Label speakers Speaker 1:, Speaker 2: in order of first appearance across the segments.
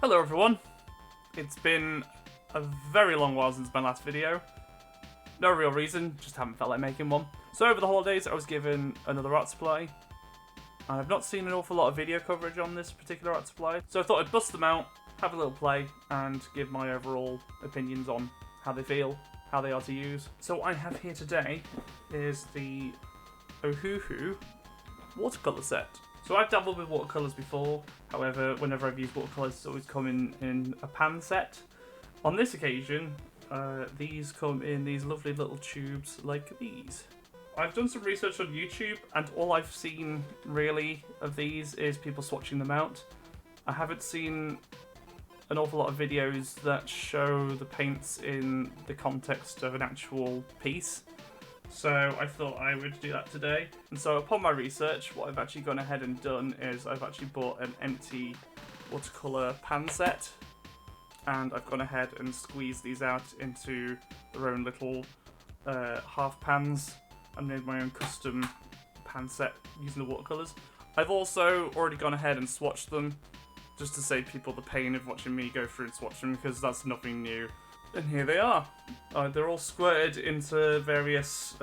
Speaker 1: Hello everyone, it's been a very long while since my last video. No real reason, just haven't felt like making one. So over the holidays I was given another art supply. I've not seen an awful lot of video coverage on this particular art supply, so I thought I'd bust them out, have a little play, and give my overall opinions on how they feel, how they are to use. So what I have here today is the Ohuhu watercolour set. So I've dabbled with watercolours before, however, whenever I've used watercolours it's always come in a pan set. On this occasion, these come in these lovely little tubes like these. I've done some research on YouTube, and all I've seen really of these is people swatching them out. I haven't seen an awful lot of videos that show the paints in the context of an actual piece. So I thought I would do that today. And so upon my research, what I've actually gone ahead and done is I've actually bought an empty watercolour pan set, and I've gone ahead and squeezed these out into their own little half pans and made my own custom pan set using the watercolours. I've also already gone ahead and swatched them, just to save people the pain of watching me go through and swatch them, because that's nothing new. And here they are. They're all squirted into various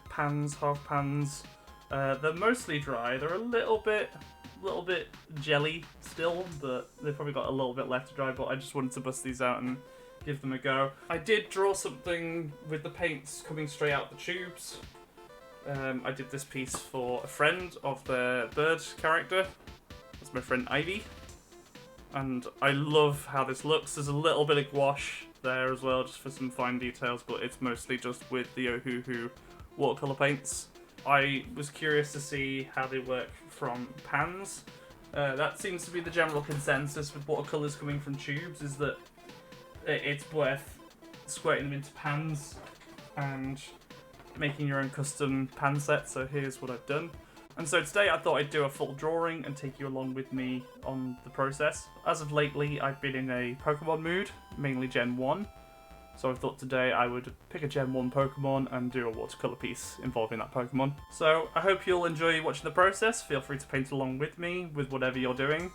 Speaker 1: pans, half pans. They're mostly dry. They're a little bit jelly still, but they've probably got a little bit left to dry, but I just wanted to bust these out and give them a go. I did draw something with the paints coming straight out the tubes. I did this piece for a friend of the bird character. That's my friend Ivy. And I love how this looks. There's a little bit of gouache there as well, just for some fine details, but it's mostly just with the Ohuhu watercolour paints. I was curious to see how they work from pans. That seems to be the general consensus with watercolours coming from tubes, is that it's worth squirting them into pans and making your own custom pan set. So here's what I've done. And so today I thought I'd do a full drawing and take you along with me on the process. As of lately, I've been in a Pokemon mood, mainly Gen 1. So I thought today I would pick a Gen 1 Pokemon and do a watercolour piece involving that Pokemon. So I hope you'll enjoy watching the process. Feel free to paint along with me with whatever you're doing.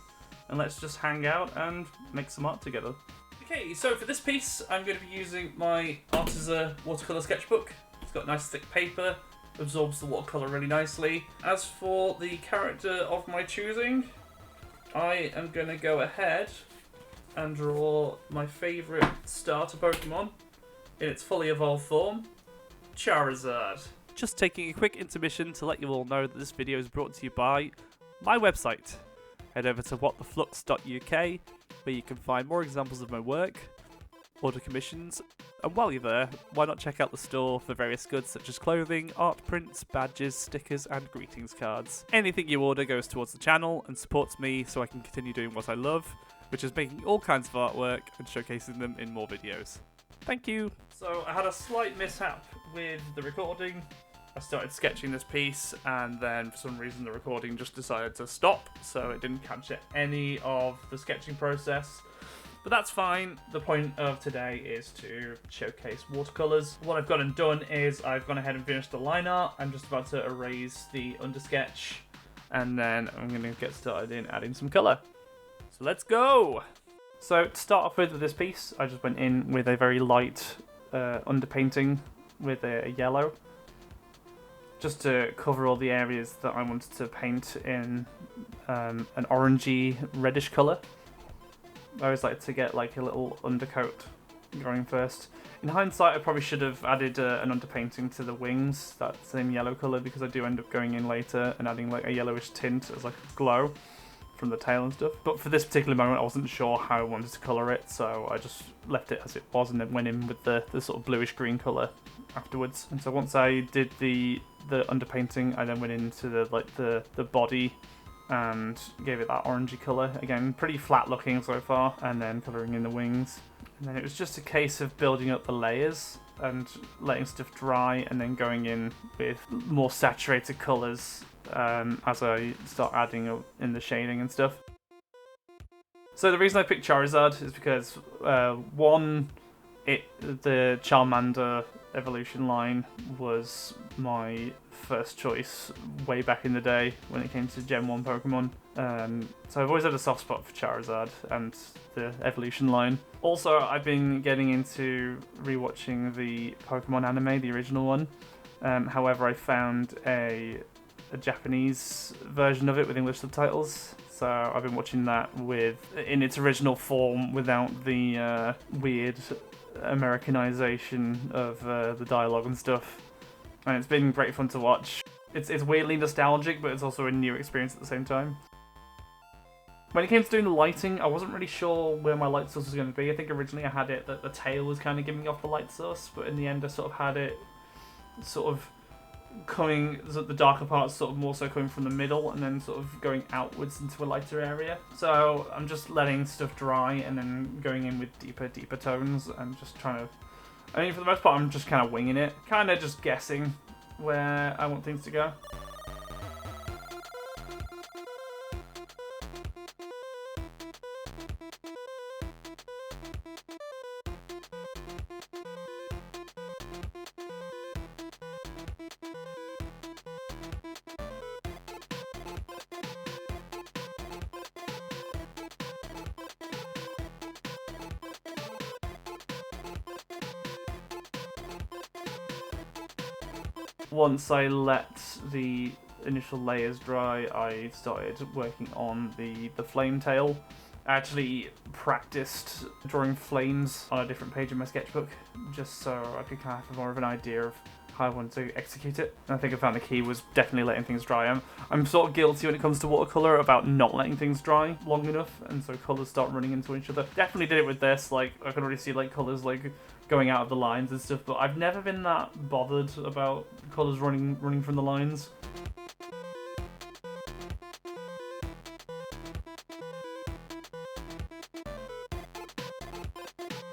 Speaker 1: And let's just hang out and make some art together. Okay, so for this piece, I'm going to be using my Artisan watercolour sketchbook. It's got nice thick paper, absorbs the watercolour really nicely. As for the character of my choosing, I am going to go ahead and draw my favourite starter Pokemon in its fully evolved form, Charizard. Just taking a quick intermission to let you all know that this video is brought to you by my website. Head over to whattheflux.uk, where you can find more examples of my work, order commissions, and while you're there, why not check out the store for various goods such as clothing, art prints, badges, stickers, and greetings cards. Anything you order goes towards the channel and supports me so I can continue doing what I love, which is making all kinds of artwork and showcasing them in more videos. Thank you! So I had a slight mishap with the recording. I started sketching this piece, and then for some reason the recording just decided to stop, so it didn't capture any of the sketching process. But that's fine. The point of today is to showcase watercolours. What I've gone and done is I've gone ahead and finished the line art. I'm just about to erase the undersketch, and then I'm going to get started in adding some colour. So let's go! So to start off with this piece, I just went in with a very light underpainting with a yellow, just to cover all the areas that I wanted to paint in an orangey reddish colour. I always like to get like a little undercoat going first. In hindsight, I probably should have added an underpainting to the wings, that same yellow colour, because I do end up going in later and adding like a yellowish tint as like a glow from the tail and stuff. But for this particular moment, I wasn't sure how I wanted to colour it, so I just left it as it was and then went in with the sort of bluish green colour afterwards. And so once I did the underpainting, I then went into the body and gave it that orangey colour. Again, pretty flat looking so far, and then colouring in the wings. And then it was just a case of building up the layers and letting stuff dry, and then going in with more saturated colours as I start adding in the shading and stuff. So the reason I picked Charizard is because one, the Charmander evolution line was my first choice way back in the day when it came to Gen 1 Pokemon. So I've always had a soft spot for Charizard and the evolution line. Also, I've been getting into rewatching the Pokemon anime, the original one. However, I found a Japanese version of it with English subtitles. So I've been watching that in its original form without the weird Americanization of the dialogue and stuff. And it's been great fun to watch. It's weirdly nostalgic, but it's also a new experience at the same time. When it came to doing the lighting, I wasn't really sure where my light source was going to be. I think originally I had it that the tail was kind of giving off the light source, but in the end I sort of had it sort of coming, the darker parts sort of more so coming from the middle and then sort of going outwards into a lighter area. So I'm just letting stuff dry and then going in with deeper tones and just trying to... I mean, for the most part, I'm just kind of winging it. Kind of just guessing where I want things to go. Once I let the initial layers dry, I started working on the flame tail. I actually practiced drawing flames on a different page in my sketchbook, just so I could kind of have more of an idea of how I wanted to execute it. And I think I found the key was definitely letting things dry. I'm sort of guilty when it comes to watercolour about not letting things dry long enough, and so colours start running into each other. Definitely did it with this, like, I can already see like colours like going out of the lines and stuff, but I've never been that bothered about colours running from the lines.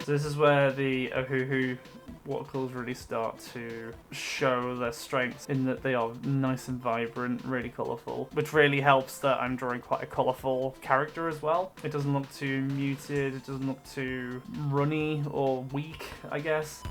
Speaker 1: So this is where the Ohuhu watercolours really start to show their strengths in that they are nice and vibrant, really colourful, which really helps that I'm drawing quite a colourful character as well. It doesn't look too muted, it doesn't look too runny or weak, I guess.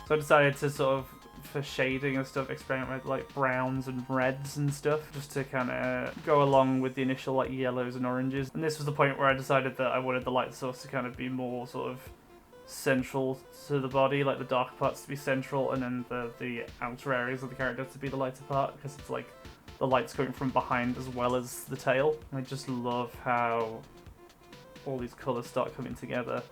Speaker 1: So I decided to sort of, for shading and stuff, experiment with like browns and reds and stuff, just to kind of go along with the initial like yellows and oranges. And this was the point where I decided that I wanted the light source to kind of be more sort of central to the body, like the dark parts to be central, and then the outer areas of the character to be the lighter part, because it's like the light's coming from behind as well as the tail. And I just love how all these colours start coming together.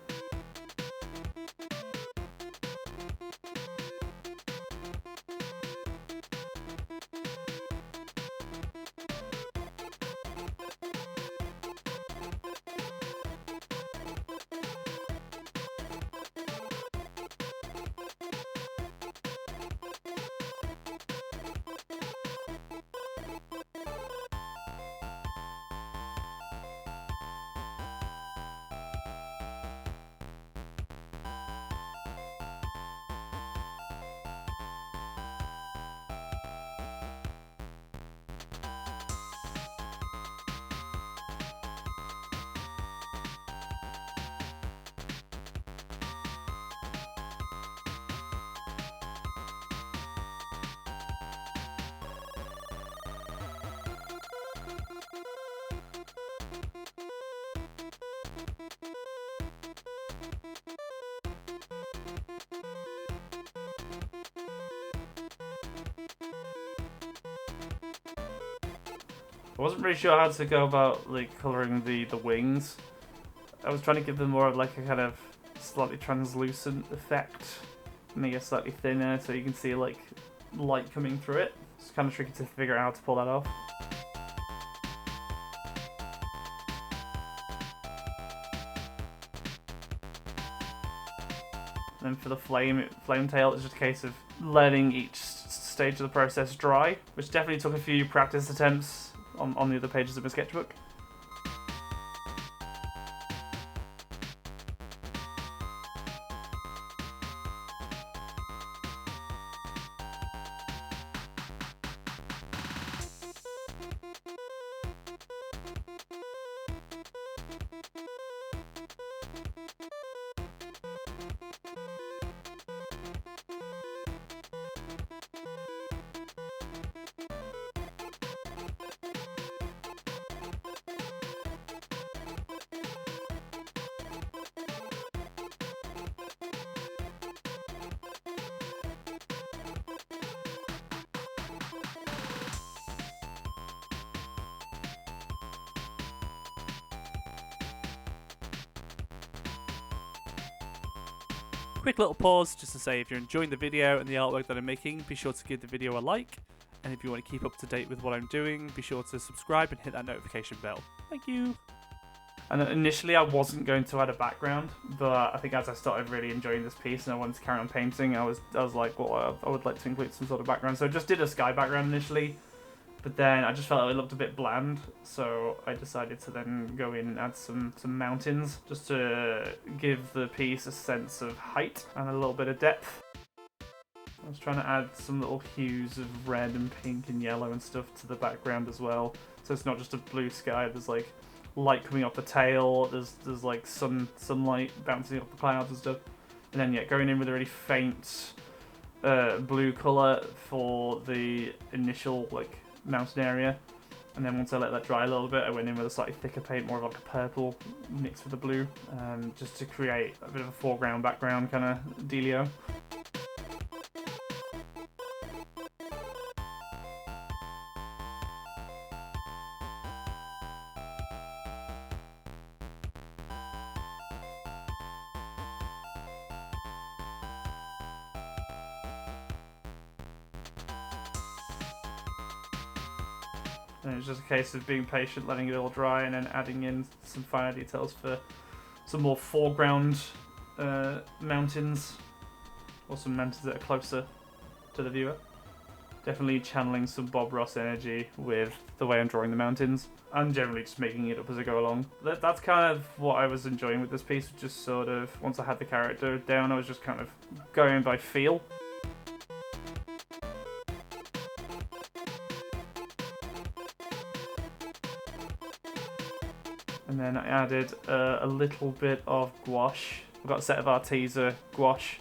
Speaker 1: I wasn't really sure how to go about like colouring the wings. I was trying to give them more of like a kind of slightly translucent effect, make it slightly thinner so you can see like light coming through it. It's kind of tricky to figure out how to pull that off. And then for the flame tail, it's just a case of letting each stage of the process dry, which definitely took a few practice attempts on the other pages of my sketchbook. Quick little pause just to say if you're enjoying the video and the artwork that I'm making, be sure to give the video a like, and if you want to keep up to date with what I'm doing, be sure to subscribe and hit that notification bell. Thank you! And initially I wasn't going to add a background, but I think as I started really enjoying this piece and I wanted to carry on painting, I was like, well, I would like to include some sort of background. So I just did a sky background initially, but then I just felt like it looked a bit bland, so I decided to then go in and add some mountains, just to give the piece a sense of height and a little bit of depth. I was trying to add some little hues of red and pink and yellow and stuff to the background as well, so it's not just a blue sky. There's like light coming off the tail, there's like sunlight bouncing off the clouds and stuff, and then yeah, going in with a really faint blue colour for the initial like mountain area, and then once I let that dry a little bit, I went in with a slightly thicker paint, more of like a purple mixed with the blue, just to create a bit of a foreground background kind of dealio. And it's just a case of being patient, letting it all dry, and then adding in some finer details for some more foreground mountains, or some mountains that are closer to the viewer. Definitely channeling some Bob Ross energy with the way I'm drawing the mountains. I'm generally just making it up as I go along. That's kind of what I was enjoying with this piece, just sort of, once I had the character down, I was just kind of going by feel. And then I added a little bit of gouache. I've got a set of Arteza gouache,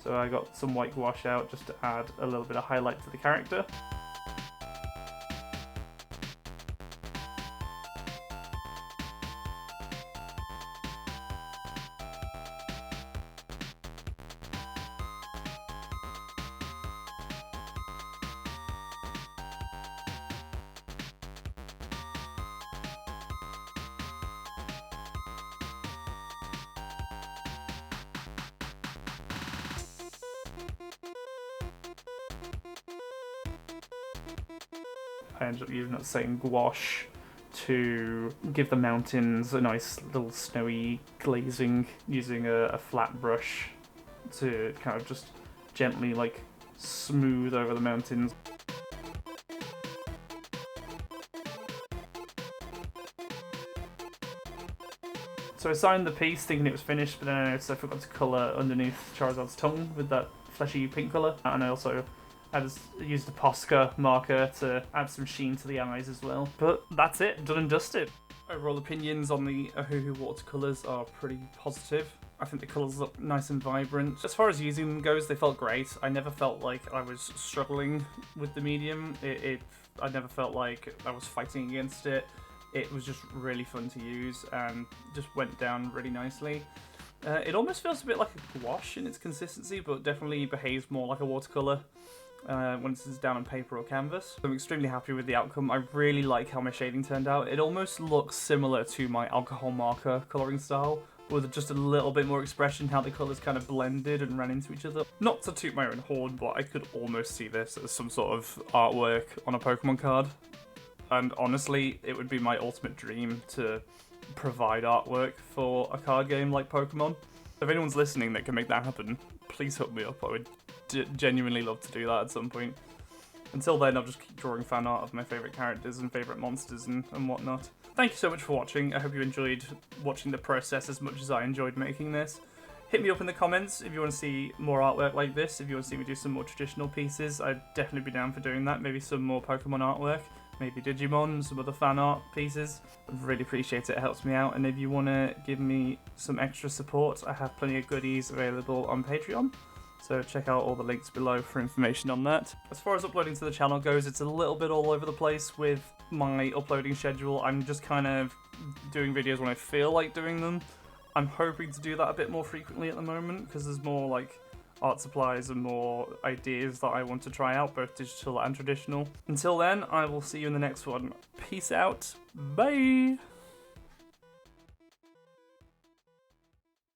Speaker 1: so I got some white gouache out just to add a little bit of highlight to the character. I ended up using that same gouache to give the mountains a nice little snowy glazing, using a flat brush to kind of just gently like smooth over the mountains. So I signed the piece thinking it was finished, but then I noticed I forgot to colour underneath Charizard's tongue with that fleshy pink colour, and I also used a Posca marker to add some sheen to the eyes as well. But that's it, done and dusted. Overall opinions on the Ohuhu watercolours are pretty positive. I think the colours look nice and vibrant. As far as using them goes, they felt great. I never felt like I was struggling with the medium. I never felt like I was fighting against it. It was just really fun to use and just went down really nicely. It almost feels a bit like a gouache in its consistency, but definitely behaves more like a watercolour when it's down on paper or canvas. I'm extremely happy with the outcome. I really like how my shading turned out. It almost looks similar to my alcohol marker colouring style, with just a little bit more expression, how the colours kind of blended and ran into each other. Not to toot my own horn, but I could almost see this as some sort of artwork on a Pokemon card. And honestly, it would be my ultimate dream to provide artwork for a card game like Pokemon. If anyone's listening that can make that happen, please hook me up. I would genuinely love to do that at some point. Until then, I'll just keep drawing fan art of my favourite characters and favourite monsters and whatnot. Thank you so much for watching. I hope you enjoyed watching the process as much as I enjoyed making this. Hit me up in the comments if you want to see more artwork like this, if you want to see me do some more traditional pieces. I'd definitely be down for doing that. Maybe some more Pokemon artwork. maybe Digimon, some other fan art pieces. I'd really appreciate it, it helps me out. And if you want to give me some extra support, I have plenty of goodies available on Patreon. So check out all the links below for information on that. As far as uploading to the channel goes, it's a little bit all over the place with my uploading schedule. I'm just kind of doing videos when I feel like doing them. I'm hoping to do that a bit more frequently at the moment because there's more like art supplies and more ideas that I want to try out, both digital and traditional. Until then, I will see you in the next one. Peace out. Bye!